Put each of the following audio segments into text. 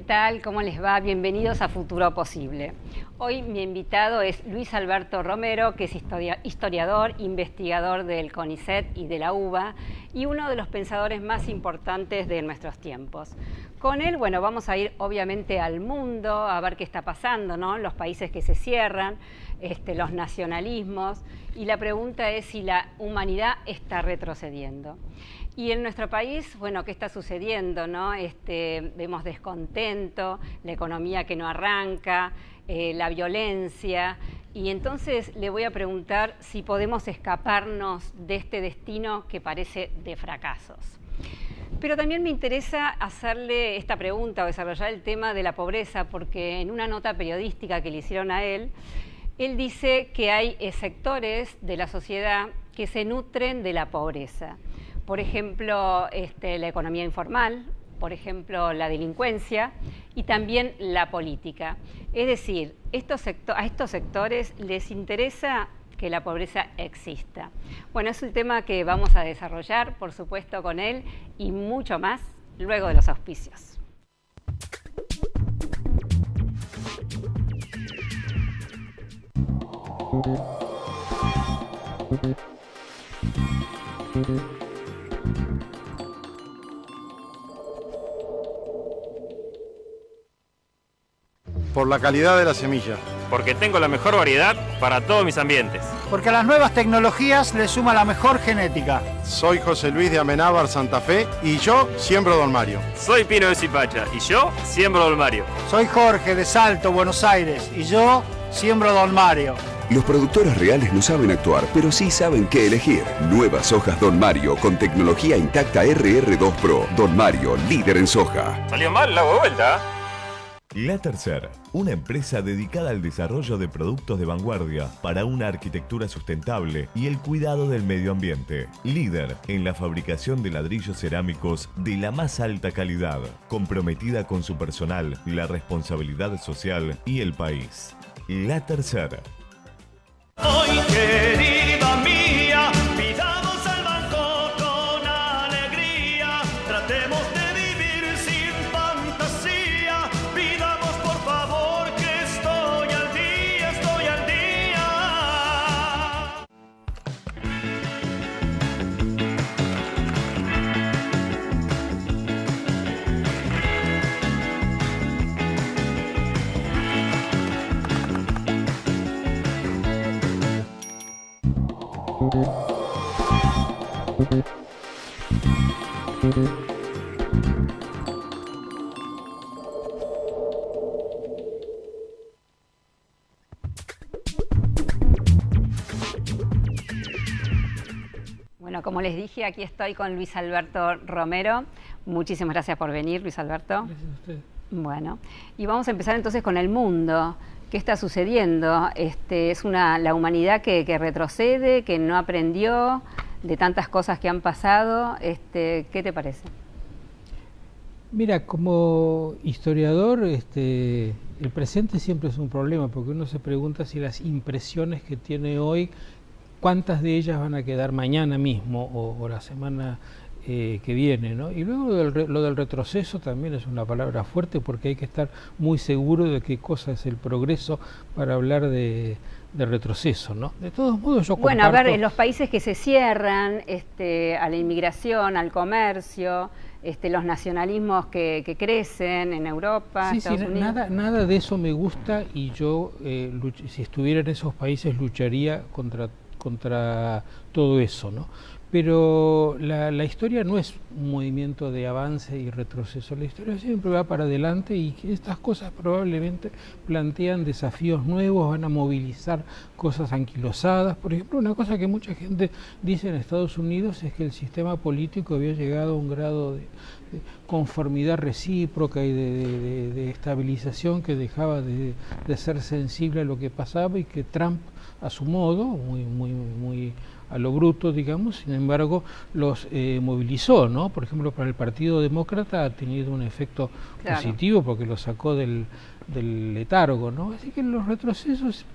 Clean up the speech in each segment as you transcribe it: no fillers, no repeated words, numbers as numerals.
tal? ¿Cómo les va? Bienvenidos a Futuro Posible. Hoy mi invitado es Luis Alberto Romero, que es historiador, investigador del CONICET y de la UBA y uno de los pensadores más importantes de nuestros tiempos. Con él, bueno, vamos a ir obviamente al mundo, a ver qué está pasando, ¿no? Los países que se cierran, los nacionalismos, y la pregunta es si la humanidad está retrocediendo. Y en nuestro país, bueno, ¿qué está sucediendo, no? Vemos descontento, la economía que no arranca, la violencia, y entonces le voy a preguntar si podemos escaparnos de este destino que parece de fracasos. Pero también me interesa hacerle esta pregunta o desarrollar el tema de la pobreza, porque en una nota periodística que le hicieron a él dice que hay sectores de la sociedad que se nutren de la pobreza. Por ejemplo, la economía informal, por ejemplo, la delincuencia y también la política. Es decir, a estos sectores les interesa que la pobreza exista. Bueno, es un tema que vamos a desarrollar, por supuesto, con él y mucho más luego de los auspicios. Por la calidad de la semilla. Porque tengo la mejor variedad para todos mis ambientes. Porque a las nuevas tecnologías le suma la mejor genética. Soy José Luis de Amenábar, Santa Fe, y yo siembro Don Mario. Soy Pino de Zipacha, y yo siembro Don Mario. Soy Jorge de Salto, Buenos Aires, y yo siembro Don Mario. Los productores reales no saben actuar, pero sí saben qué elegir. Nuevas sojas Don Mario con tecnología intacta RR2 Pro. Don Mario, líder en soja. ¿Salió mal? La hago de vuelta. La Tercera, una empresa dedicada al desarrollo de productos de vanguardia para una arquitectura sustentable y el cuidado del medio ambiente. Líder en la fabricación de ladrillos cerámicos de la más alta calidad, comprometida con su personal, la responsabilidad social y el país. La Tercera. Hoy, querida mía, pidamos al banco con alegría, tratemos de vivir sin fantasía, pidamos por favor que estoy al día, estoy al día. Bueno, como les dije, aquí estoy con Luis Alberto Romero. Muchísimas gracias por venir, Luis Alberto. Gracias a usted. Bueno, y vamos a empezar entonces con el mundo. ¿Qué está sucediendo? Es la humanidad que retrocede, que no aprendió de tantas cosas que han pasado. ¿Qué te parece? Mira, como historiador, el presente siempre es un problema, porque uno se pregunta si las impresiones que tiene hoy, cuántas de ellas van a quedar mañana mismo o la semana que viene, ¿no? Y luego lo del retroceso también es una palabra fuerte, porque hay que estar muy seguro de qué cosa es el progreso para hablar de retroceso, ¿no? De todos modos, yo comparto... Bueno, a ver, en los países que se cierran a la inmigración, al comercio, los nacionalismos que crecen en Europa, sí, Estados Unidos... Nada de eso me gusta, y yo, si estuviera en esos países, lucharía contra todo eso, ¿no? Pero la historia no es un movimiento de avance y retroceso, la historia siempre va para adelante, y estas cosas probablemente plantean desafíos nuevos, van a movilizar cosas anquilosadas. Por ejemplo, una cosa que mucha gente dice en Estados Unidos es que el sistema político había llegado a un grado de conformidad recíproca y de estabilización que dejaba de ser sensible a lo que pasaba, y que Trump, a su modo, muy a lo bruto, digamos, sin embargo, los movilizó, ¿no? Por ejemplo, para el Partido Demócrata ha tenido un efecto positivo, porque lo sacó del letargo, ¿no? Así que los retrocesos...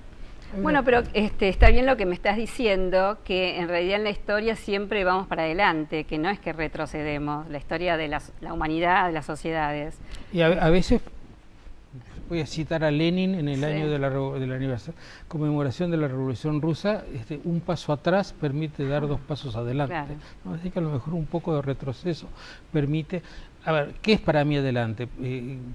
Bueno, pero está bien lo que me estás diciendo, que en realidad en la historia siempre vamos para adelante, que no es que retrocedemos, la historia de la humanidad, de las sociedades. Y a veces voy a citar a Lenin en el año de la conmemoración de la Revolución Rusa, un paso atrás permite dar 2 pasos adelante. Claro. ¿No? Así que a lo mejor un poco de retroceso permite... A ver, ¿qué es para mí adelante?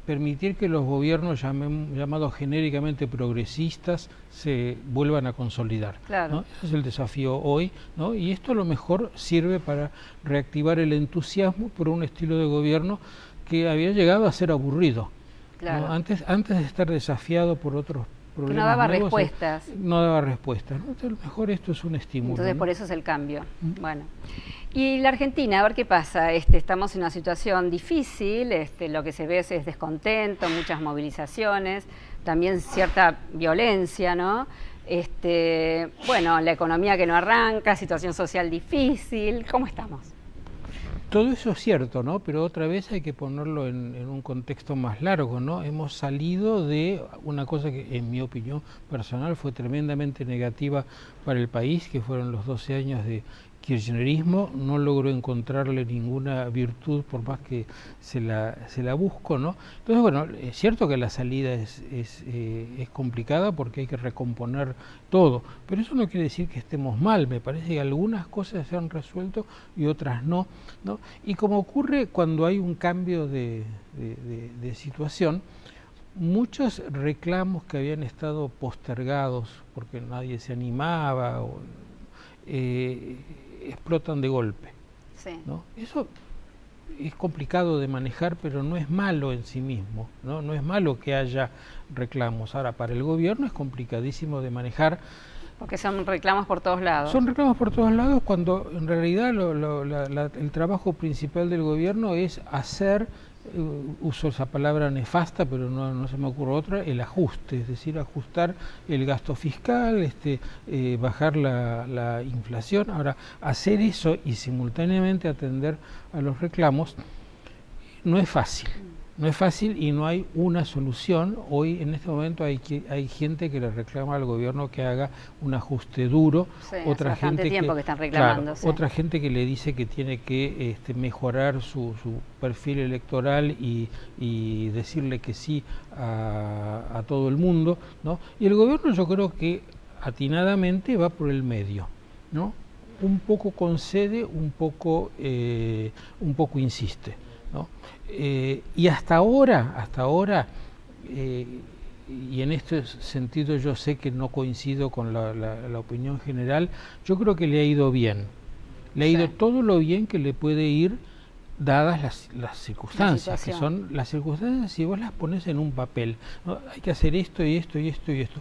Permitir que los gobiernos llamados genéricamente progresistas se vuelvan a consolidar. Claro. ¿No? Ese es el desafío hoy, ¿no? Y esto a lo mejor sirve para reactivar el entusiasmo por un estilo de gobierno que había llegado a ser aburrido. Claro. ¿No? Antes de estar desafiado por otros problemas no daba nuevos, respuestas. No daba respuestas, ¿no? Entonces, a lo mejor esto es un estímulo. Entonces, ¿no? por eso es el cambio. Bueno. Y la Argentina, a ver qué pasa. Estamos en una situación difícil, lo que se ve es descontento, muchas movilizaciones, también cierta violencia, ¿no? Bueno, la economía que no arranca, situación social difícil. ¿Cómo estamos? Todo eso es cierto, ¿no? Pero otra vez hay que ponerlo en un contexto más largo, ¿no? Hemos salido de una cosa que, en mi opinión personal, fue tremendamente negativa para el país, que fueron los 12 años de kirchnerismo. No logró encontrarle ninguna virtud por más que se la busco, ¿no? Entonces, bueno, es cierto que la salida es complicada porque hay que recomponer todo, pero eso no quiere decir que estemos mal. Me parece que algunas cosas se han resuelto y otras no, ¿no? Y como ocurre cuando hay un cambio de situación, muchos reclamos que habían estado postergados porque nadie se animaba explotan de golpe, sí. ¿no? Eso es complicado de manejar, pero no es malo en sí mismo, ¿no? No es malo que haya reclamos. Ahora, para el gobierno es complicadísimo de manejar. Porque son reclamos por todos lados. Son reclamos por todos lados cuando en realidad el trabajo principal del gobierno es hacer, uso esa palabra nefasta, pero no se me ocurre otra, el ajuste, es decir, ajustar el gasto fiscal, bajar la inflación. Ahora, hacer eso y simultáneamente atender a los reclamos no es fácil. No es fácil y no hay una solución. Hoy, en este momento, hay gente que le reclama al gobierno que haga un ajuste duro. Sí, otra hace bastante gente tiempo que están reclamando. Claro, sí. Otra gente que le dice que tiene que mejorar su perfil electoral y decirle que sí a todo el mundo, ¿no? Y el gobierno, yo creo que atinadamente va por el medio, ¿no? Un poco concede, un poco insiste, ¿no? Y hasta ahora, y en este sentido yo sé que no coincido con la opinión general, yo creo que le ha ido bien. Le ha ido todo lo bien que le puede ir dadas las circunstancias, que son las circunstancias si vos las pones en un papel, ¿no? Hay que hacer esto y esto y esto y esto.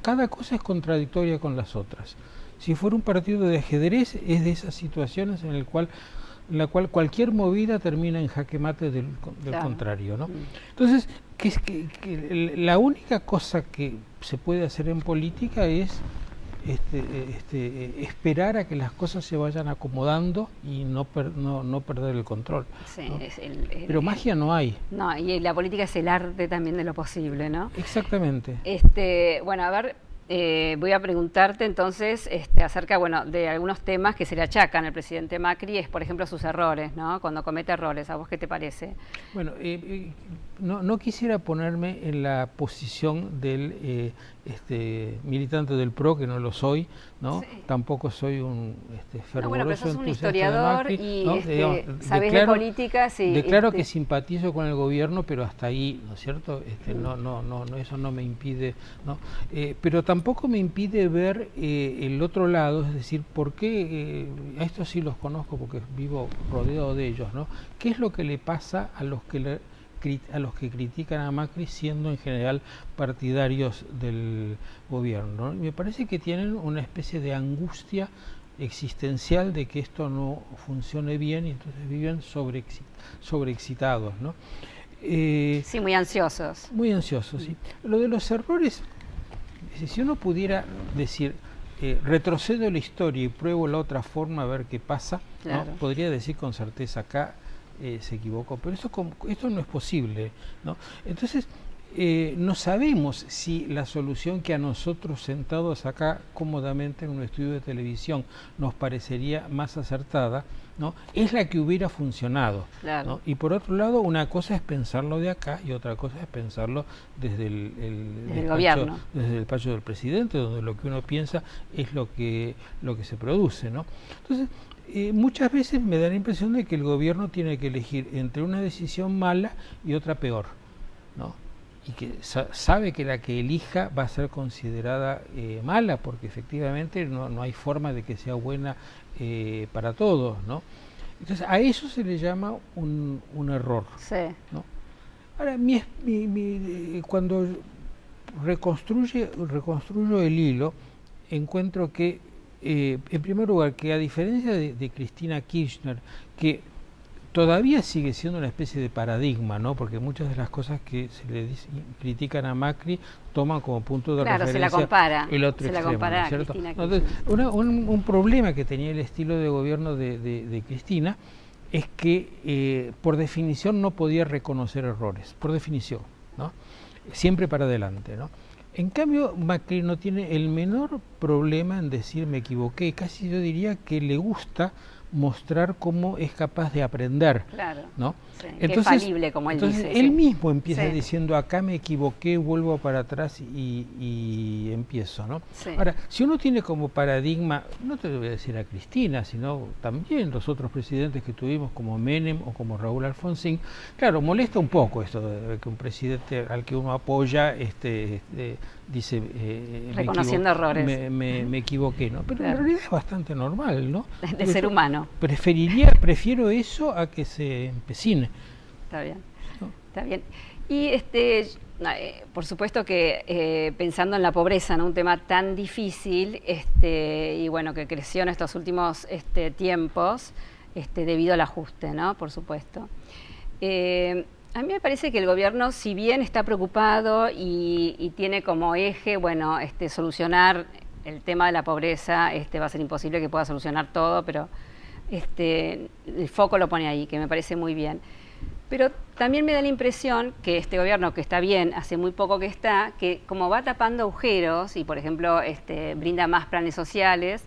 Cada cosa es contradictoria con las otras. Si fuera un partido de ajedrez, es de esas situaciones en la cual cualquier movida termina en jaque mate del claro. contrario, ¿no? Entonces, que la única cosa que se puede hacer en política es esperar a que las cosas se vayan acomodando y no perder el control, sí, ¿no? Pero magia no hay. No, y la política es el arte también de lo posible, ¿no? Exactamente. Bueno, a ver, voy a preguntarte entonces acerca, bueno, de algunos temas que se le achacan al presidente Macri, es por ejemplo sus errores, ¿no? Cuando comete errores, ¿a vos qué te parece? Bueno, no quisiera ponerme en la posición del militante del PRO, que no lo soy, ¿no? Sí. Tampoco soy un fervoroso bueno, pero sos un historiador de Macri, y ¿no? sabés de política, sí. Declaro que simpatizo con el gobierno, pero hasta ahí, ¿no es cierto? No, eso no me impide, ¿no? Pero tampoco me impide ver el otro lado, es decir, ¿por qué? A estos sí los conozco porque vivo rodeado de ellos, ¿no? ¿Qué es lo que le pasa a los que critican a Macri siendo en general partidarios del gobierno, ¿no? Me parece que tienen una especie de angustia existencial de que esto no funcione bien y entonces viven sobreexcitados, ¿no? Sí, muy ansiosos. Muy ansiosos, sí. Lo de los errores, si uno pudiera decir, retrocedo la historia y pruebo la otra forma a ver qué pasa, claro. ¿no? Podría decir con certeza acá se equivocó, pero esto no es posible, ¿no? Entonces, no sabemos si la solución que a nosotros sentados acá cómodamente en un estudio de televisión nos parecería más acertada, ¿no?, es la que hubiera funcionado, claro, ¿no? Y por otro lado, una cosa es pensarlo de acá y otra cosa es pensarlo desde el gobierno, desde el despacho del presidente, donde lo que uno piensa es lo que se produce, ¿no? Entonces, muchas veces me da la impresión de que el gobierno tiene que elegir entre una decisión mala y otra peor, ¿no? Y que sabe que la que elija va a ser considerada mala, porque efectivamente no hay forma de que sea buena para todos, ¿no? Entonces a eso se le llama un error, sí, ¿no? Ahora, cuando reconstruyo el hilo, encuentro que en primer lugar, que a diferencia de Cristina Kirchner, que todavía sigue siendo una especie de paradigma, ¿no? Porque muchas de las cosas que se le critican a Macri toman como punto de referencia se la compara, el otro se la extremo, compara ¿no a es cierto? Cristina Entonces, Kirchner. un problema que tenía el estilo de gobierno de Cristina es que por definición no podía reconocer errores, por definición, ¿no? Siempre para adelante, ¿no? En cambio, Macri no tiene el menor problema en decir me equivoqué, casi yo diría que le gusta mostrar cómo es capaz de aprender, claro, ¿no? Sí, Entonces, que es falible, como él dice. Él Sí. mismo empieza Sí. diciendo acá me equivoqué, vuelvo para atrás y empiezo, ¿no? Sí. Ahora, si uno tiene como paradigma, no te voy a decir a Cristina, sino también los otros presidentes que tuvimos como Menem o como Raúl Alfonsín, claro, molesta un poco esto de que un presidente al que uno apoya dice reconociendo errores, me equivoqué, ¿no? Pero claro, en realidad es bastante normal, ¿no? de ser humano. Prefiero eso a que se empecine. Está bien, ¿no? Está bien. Y por supuesto que pensando en la pobreza, ¿no?, un tema tan difícil, y bueno, que creció en estos últimos tiempos, debido al ajuste, ¿no? Por supuesto. A mí me parece que el gobierno, si bien está preocupado y tiene como eje, bueno, solucionar el tema de la pobreza, va a ser imposible que pueda solucionar todo, pero el foco lo pone ahí, que me parece muy bien. Pero también me da la impresión que este gobierno, que está bien, hace muy poco que está, que como va tapando agujeros y, por ejemplo, brinda más planes sociales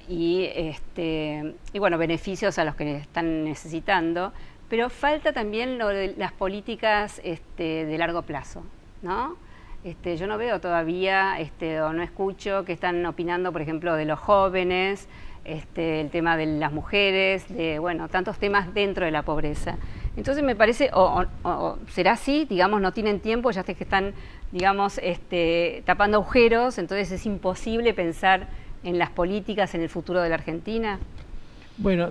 y bueno, beneficios a los que están necesitando, pero falta también lo de las políticas de largo plazo, ¿no? Yo no veo todavía, o no escucho que están opinando, por ejemplo, de los jóvenes, el tema de las mujeres, de, bueno, tantos temas dentro de la pobreza. Entonces me parece, o será así, digamos, no tienen tiempo, ya que están, digamos, tapando agujeros, entonces es imposible pensar en las políticas, en el futuro de la Argentina. Bueno,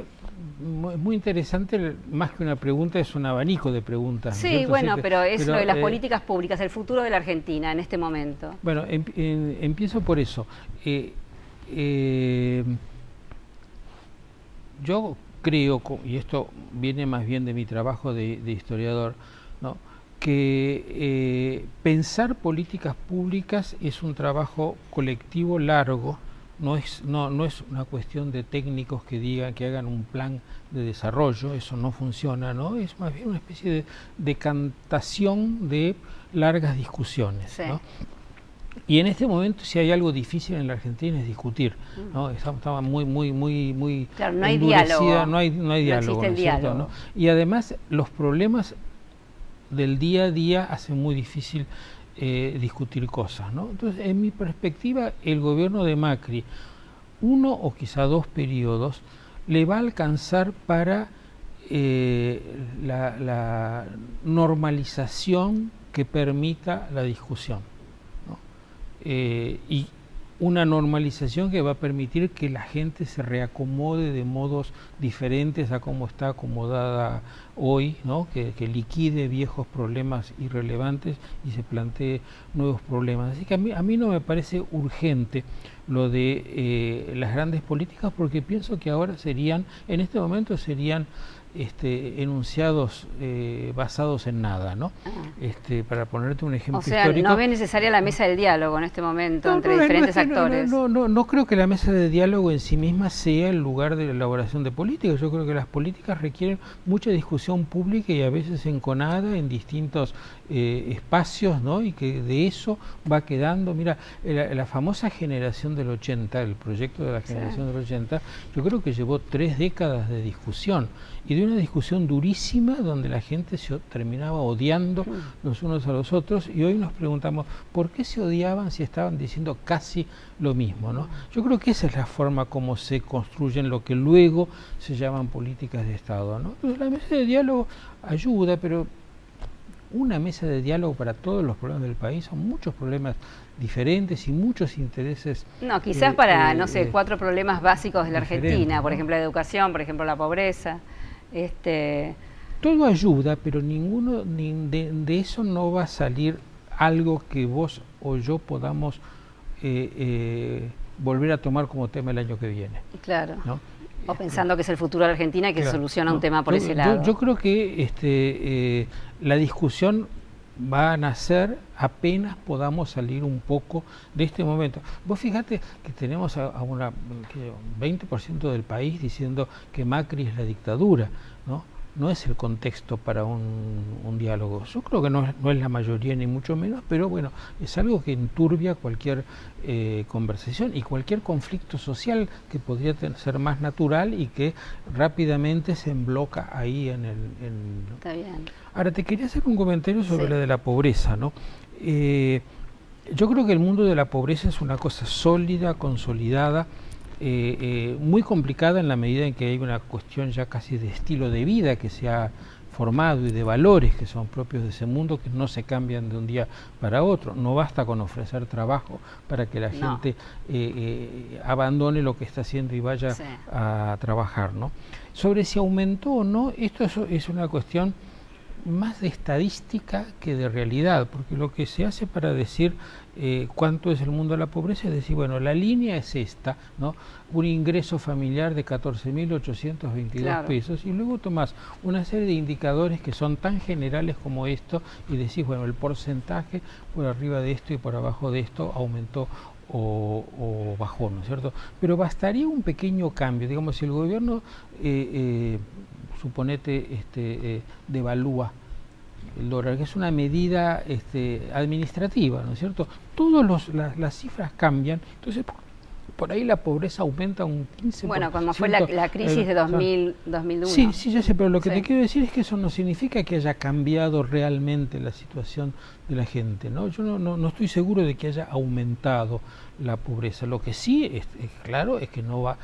es muy interesante, más que una pregunta, es un abanico de preguntas. Sí, ¿cierto? bueno, Sí, pero es lo de las políticas públicas, el futuro de la Argentina en este momento. Bueno, empiezo por eso. Yo creo, y esto viene más bien de mi trabajo de historiador, ¿no?, que pensar políticas públicas es un trabajo colectivo largo. No es una cuestión de técnicos que digan, que hagan un plan de desarrollo, eso no funciona, ¿no? Es más bien una especie de decantación de largas discusiones, sí, ¿no? Y en este momento, si hay algo difícil en la Argentina, es discutir, ¿no? Estaba muy claro, no hay diálogo, no hay diálogo, existe el diálogo, ¿no? Y además los problemas del día a día hacen muy difícil discutir cosas, ¿no? Entonces, en mi perspectiva, el gobierno de Macri, uno o quizá dos periodos, le va a alcanzar para la normalización que permita la discusión, ¿no? Y una normalización que va a permitir que la gente se reacomode de modos diferentes a cómo está acomodada hoy, ¿no? Que liquide viejos problemas irrelevantes y se plantee nuevos problemas. Así que a mí no me parece urgente lo de las grandes políticas, porque pienso que ahora en este momento serían enunciados basados en nada, ¿no? Para ponerte un ejemplo histórico. O sea, histórico, no ve necesaria la mesa del diálogo en este momento entre diferentes actores. No creo que la mesa de diálogo en sí misma sea el lugar de la elaboración de políticas. Yo creo que las políticas requieren mucha discusión pública y a veces enconada en distintos espacios, ¿no? Y que de eso va quedando. Mira, la famosa generación del 80, el proyecto de la generación del 80, yo creo que llevó 3 décadas de discusión, y de una discusión durísima donde la gente se terminaba odiando los unos a los otros, y hoy nos preguntamos por qué se odiaban si estaban diciendo casi lo mismo, ¿no? Yo creo que esa es la forma como se construyen lo que luego se llaman políticas de Estado, ¿no? Entonces, la mesa de diálogo ayuda, pero una mesa de diálogo para todos los problemas del país son muchos problemas diferentes y muchos intereses. No, quizás para, no sé, 4 problemas básicos de la Argentina, ¿no? Por ejemplo, la educación, por ejemplo, la pobreza. Todo ayuda, pero ninguno de eso no va a salir algo que vos o yo podamos volver a tomar como tema el año que viene. Claro. ¿No? O pensando que es el futuro de Argentina y que se soluciona un tema por ese lado. Yo creo que la discusión va a nacer apenas podamos salir un poco de este momento. Vos fíjate que tenemos a un 20% del país diciendo que Macri es la dictadura, ¿no? No es el contexto para un diálogo. Yo creo que no es la mayoría ni mucho menos, pero bueno, es algo que enturbia cualquier conversación y cualquier conflicto social que podría ser más natural y que rápidamente se embloca ahí en el... Está bien. Ahora, te quería hacer un comentario sobre la de la pobreza, ¿no? Yo creo que el mundo de la pobreza es una cosa sólida, consolidada, muy complicada en la medida en que hay una cuestión ya casi de estilo de vida que se ha formado y de valores que son propios de ese mundo que no se cambian de un día para otro. No basta con ofrecer trabajo para que la gente abandone lo que está haciendo y vaya a trabajar, ¿no? Sobre si aumentó o no, esto es una cuestión más de estadística que de realidad, porque lo que se hace para decir cuánto es el mundo de la pobreza es decir, bueno, la línea es esta, ¿no? Un ingreso familiar de 14.822 pesos, y luego tomás una serie de indicadores que son tan generales como esto y decís, bueno, el porcentaje por arriba de esto y por abajo de esto aumentó o bajó, ¿no es cierto? Pero bastaría un pequeño cambio, digamos, si el gobierno suponete devalúa el dólar, que es una medida administrativa, ¿no es cierto? Todas las cifras cambian, entonces por ahí la pobreza aumenta un 15%. Bueno, como fue la crisis de 2001. Sí, ya sé, pero lo que te quiero decir es que eso no significa que haya cambiado realmente la situación de la gente, ¿no? Yo no estoy seguro de que haya aumentado la pobreza. Lo que sí es claro es que no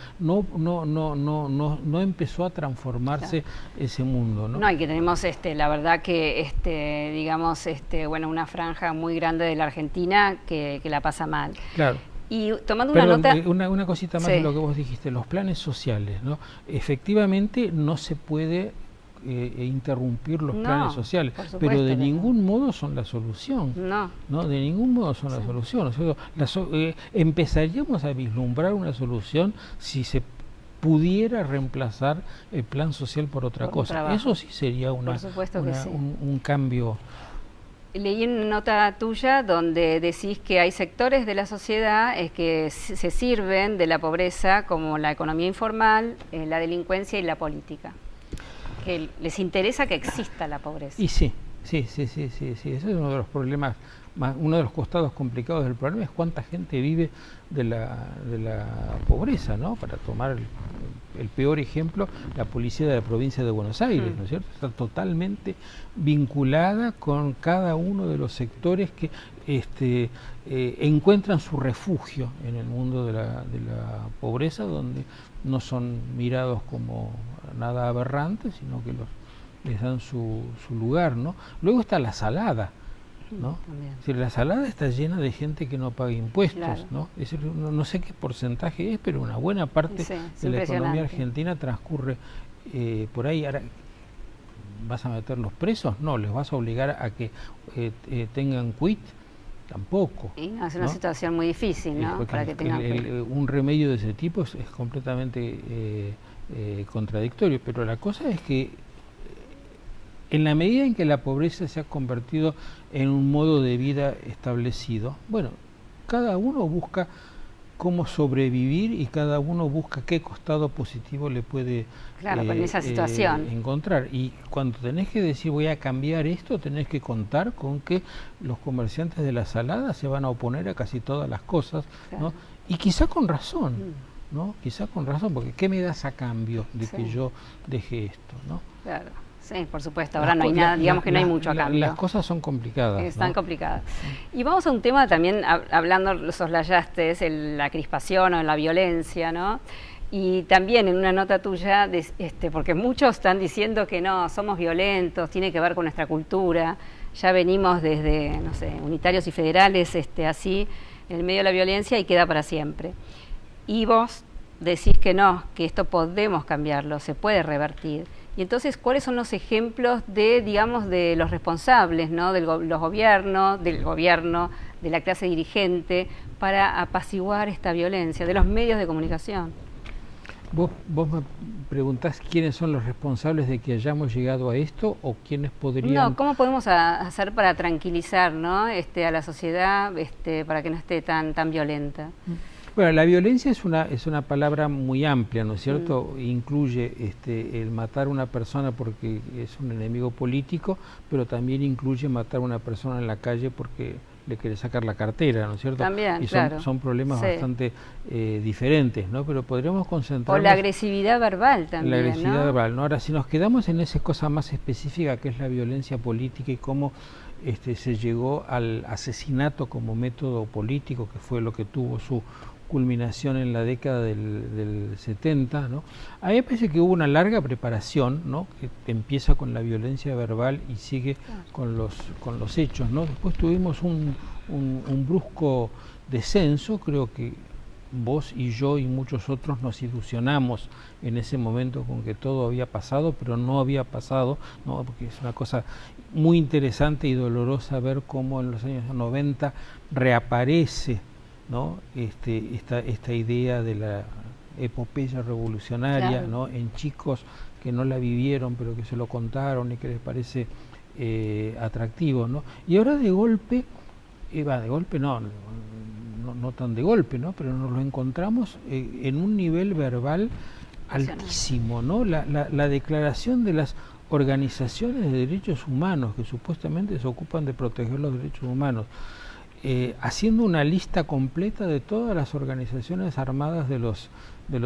empezó a transformarse ese mundo, ¿no? No, y que tenemos la verdad que digamos bueno, una franja muy grande de la Argentina que la pasa mal. Claro. Y tomando una nota... Una cosita más de lo que vos dijiste, los planes sociales, ¿no? Efectivamente no se puede interrumpir los planes sociales, pero de ningún modo son la solución. No, de ningún modo son la solución. O sea, empezaríamos a vislumbrar una solución si se pudiera reemplazar el plan social por otra cosa. Trabajo. Eso sí sería un cambio. Leí una nota tuya donde decís que hay sectores de la sociedad que se sirven de la pobreza, como la economía informal, la delincuencia y la política. Que les interesa que exista la pobreza. Y sí. Ese es uno de los problemas, uno de los costados complicados del problema es cuánta gente vive de la pobreza, ¿no? Para tomar el peor ejemplo, la policía de la provincia de Buenos Aires, ¿no es cierto? Está totalmente vinculada con cada uno de los sectores que encuentran su refugio en el mundo de la pobreza, donde no son mirados como nada aberrante, sino que les dan su lugar, ¿no? Luego está la salada, ¿no? Es decir, la salada está llena de gente que no paga impuestos, ¿no? Es decir, no sé qué porcentaje es, pero una buena parte de la economía argentina transcurre por ahí. Ahora, ¿vas a meter los presos? No, les vas a obligar a que tengan quit, tampoco. Y no, es una situación muy difícil, ¿no? Para que tengan un remedio de ese tipo es completamente contradictorio, pero la cosa es que en la medida en que la pobreza se ha convertido en un modo de vida establecido, bueno, cada uno busca cómo sobrevivir y cada uno busca qué costado positivo le puede con esa situación encontrar. Y cuando tenés que decir voy a cambiar esto, tenés que contar con que los comerciantes de la salada se van a oponer a casi todas las cosas, ¿no? Y quizá con razón, ¿no? Quizá con razón, porque ¿qué me das a cambio de que yo deje esto, ¿no? Claro. Sí, por supuesto, ahora no hay nada, digamos que no hay mucho a cambio. Las cosas son complicadas. Están complicadas. Y vamos a un tema también, hablando, lo soslayaste, es la crispación o la violencia, ¿no? Y también en una nota tuya, porque muchos están diciendo que no, somos violentos, tiene que ver con nuestra cultura, ya venimos desde, no sé, unitarios y federales, así, en el medio de la violencia y queda para siempre. Y vos decís que no, que esto podemos cambiarlo, se puede revertir. Y entonces, ¿cuáles son los ejemplos de, digamos, de los responsables, ¿no? Los gobiernos, del gobierno, de la clase dirigente, para apaciguar esta violencia, de los medios de comunicación? Vos me preguntás quiénes son los responsables de que hayamos llegado a esto o quiénes podrían... No, ¿cómo podemos hacer para tranquilizar, ¿no? A la sociedad para que no esté tan violenta? Bueno, la violencia es una palabra muy amplia, ¿no es cierto? Incluye el matar a una persona porque es un enemigo político, pero también incluye matar a una persona en la calle porque le quiere sacar la cartera, ¿no es cierto? También, y son problemas bastante diferentes, ¿no? Pero podríamos concentrarnos... O la agresividad verbal también, la agresividad verbal, ¿no? Ahora, si nos quedamos en esa cosa más específica que es la violencia política y cómo se llegó al asesinato como método político, que fue lo que tuvo su culminación en la década del 70, ¿no? A mí me parece que hubo una larga preparación, ¿no? Que empieza con la violencia verbal y sigue con los hechos, ¿no? Después tuvimos un brusco descenso, creo que vos y yo y muchos otros nos ilusionamos en ese momento con que todo había pasado, pero no había pasado, ¿no? Porque es una cosa muy interesante y dolorosa ver cómo en los años 90 reaparece, ¿no? Esta idea de la epopeya revolucionaria, ¿no? En chicos que no la vivieron pero que se lo contaron y que les parece atractivo, ¿no? Y ahora de golpe, no tan de golpe, ¿no? Pero nos lo encontramos en un nivel verbal altísimo, ¿no? La declaración de las organizaciones de derechos humanos que supuestamente se ocupan de proteger los derechos humanos, haciendo una lista completa de todas las organizaciones armadas de los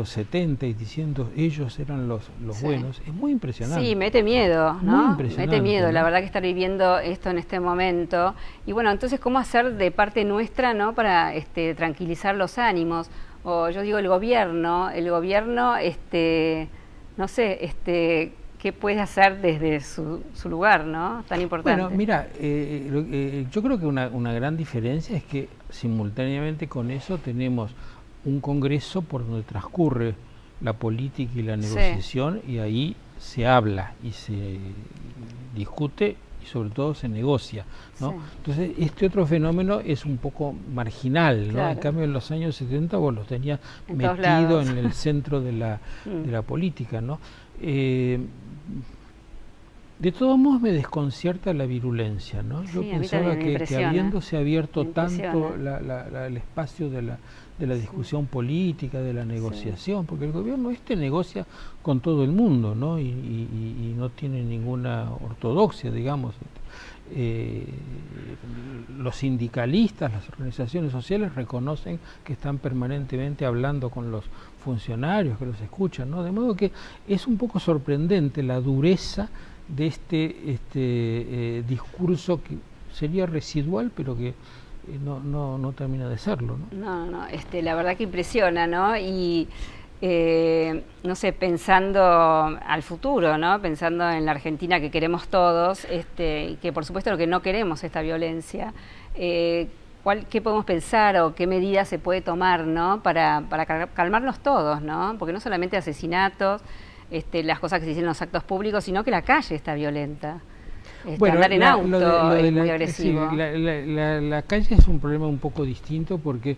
70 y diciendo ellos eran los buenos, es muy impresionante. Sí, mete miedo, ¿no? Mete miedo, ¿no? La verdad que estar viviendo esto en este momento. Y bueno, entonces, ¿cómo hacer de parte nuestra, ¿no? Para tranquilizar los ánimos? O yo digo el gobierno, no sé, ¿qué puede hacer desde su lugar, ¿no? Tan importante. Bueno, mira, yo creo que una gran diferencia es que simultáneamente con eso tenemos un congreso por donde transcurre la política y la negociación, y ahí se habla y se discute y sobre todo se negocia, ¿no? Entonces este otro fenómeno es un poco marginal, ¿no? En cambio en los años 70 vos los tenías metido en el centro de la política, ¿no? De todos modos me desconcierta la virulencia, ¿no? Yo pensaba que habiéndose abierto tanto el espacio de la discusión política, de la negociación, porque el gobierno negocia con todo el mundo, ¿no? Y no tiene ninguna ortodoxia, digamos. Los sindicalistas, las organizaciones sociales reconocen que están permanentemente hablando con los funcionarios, que los escuchan, ¿no? De modo que es un poco sorprendente la dureza de este discurso que sería residual, pero que no termina de serlo, ¿no? No, la verdad que impresiona, ¿no? Y no sé, pensando al futuro, ¿no? Pensando en la Argentina que queremos todos, y que por supuesto lo que no queremos esta violencia, ¿qué podemos pensar o qué medidas se puede tomar, ¿no? Para calmarnos todos, ¿no? Porque no solamente asesinatos, las cosas que se dicen en los actos públicos, sino que la calle está violenta. Bueno, andar en auto es muy agresivo. Sí, la calle es un problema un poco distinto porque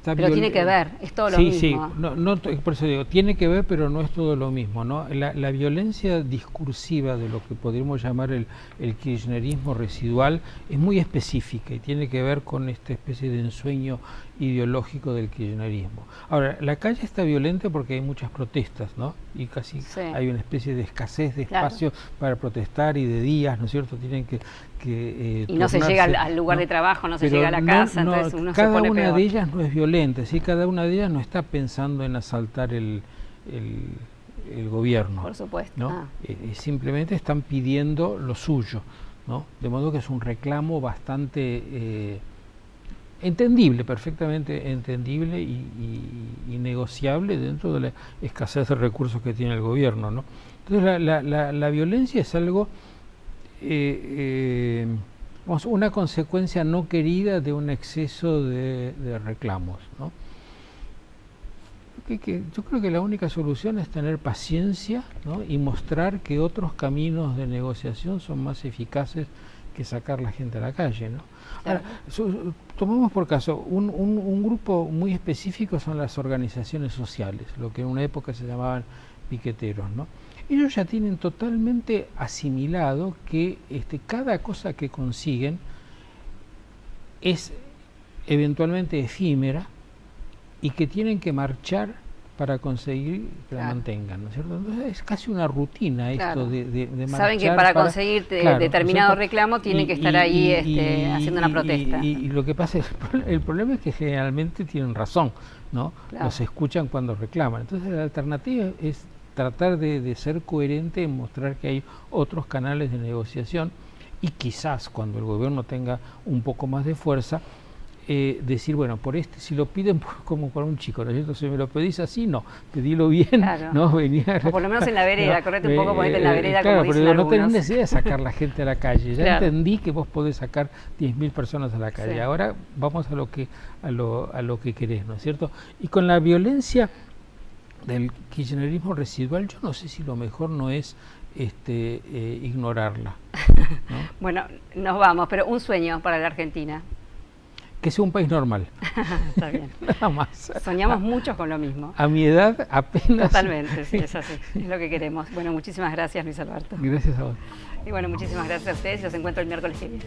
Pero tiene que ver, es todo lo mismo. Sí, por eso digo, tiene que ver, pero no es todo lo mismo, ¿no? La violencia discursiva de lo que podríamos llamar el kirchnerismo residual es muy específica y tiene que ver con esta especie de ensueño ideológico del kirchnerismo. Ahora, la calle está violenta porque hay muchas protestas, ¿no? Y casi hay una especie de escasez de espacio para protestar y de días, ¿no es cierto? Tienen que y no se llega al lugar de trabajo, no se llega a la casa, entonces uno se pone peor. Cada una de ellas no es violenta, ¿sí? Cada una de ellas no está pensando en asaltar el gobierno. Por supuesto. ¿No? Simplemente están pidiendo lo suyo, ¿no? De modo que es un reclamo bastante entendible, perfectamente entendible y negociable dentro de la escasez de recursos que tiene el gobierno, ¿no? Entonces la violencia es algo, una consecuencia no querida de un exceso de reclamos, ¿no? Yo creo que la única solución es tener paciencia, ¿no? Y mostrar que otros caminos de negociación son más eficaces que sacar la gente a la calle, ¿no? Ahora, tomemos por caso, un grupo muy específico son las organizaciones sociales, lo que en una época se llamaban piqueteros, ¿no? Ellos ya tienen totalmente asimilado que cada cosa que consiguen es eventualmente efímera y que tienen que marchar para conseguir que la mantengan, ¿no es cierto? Entonces es casi una rutina esto de marchar. Saben que para conseguir determinado reclamo tienen que estar ahí haciendo una protesta. Y lo que pasa es, el problema es que generalmente tienen razón, ¿no? Los escuchan cuando reclaman. Entonces la alternativa es tratar de ser coherente en mostrar que hay otros canales de negociación y quizás cuando el gobierno tenga un poco más de fuerza, decir, bueno, si lo piden como para un chico, ¿no es cierto? Si me lo pedís así, no, pedilo bien, ¿no? O por lo menos en la vereda, correte un poco, ponete en la vereda, como dicen pero algunos. no tenés necesidad de sacar la gente a la calle, ya entendí que vos podés sacar 10.000 personas a la calle, ahora vamos a lo que querés, ¿no es cierto? Y con la violencia del kirchnerismo residual, yo no sé si lo mejor no es ignorarla, ¿no? Bueno, nos vamos, pero un sueño para la Argentina. Que sea un país normal. Está bien. Nada más. Soñamos muchos con lo mismo. A mi edad apenas. Totalmente, sí, es así. Es lo que queremos. Bueno, muchísimas gracias, Luis Alberto. Gracias a vos. Y bueno, muchísimas gracias a ustedes y los encuentro el miércoles que viene.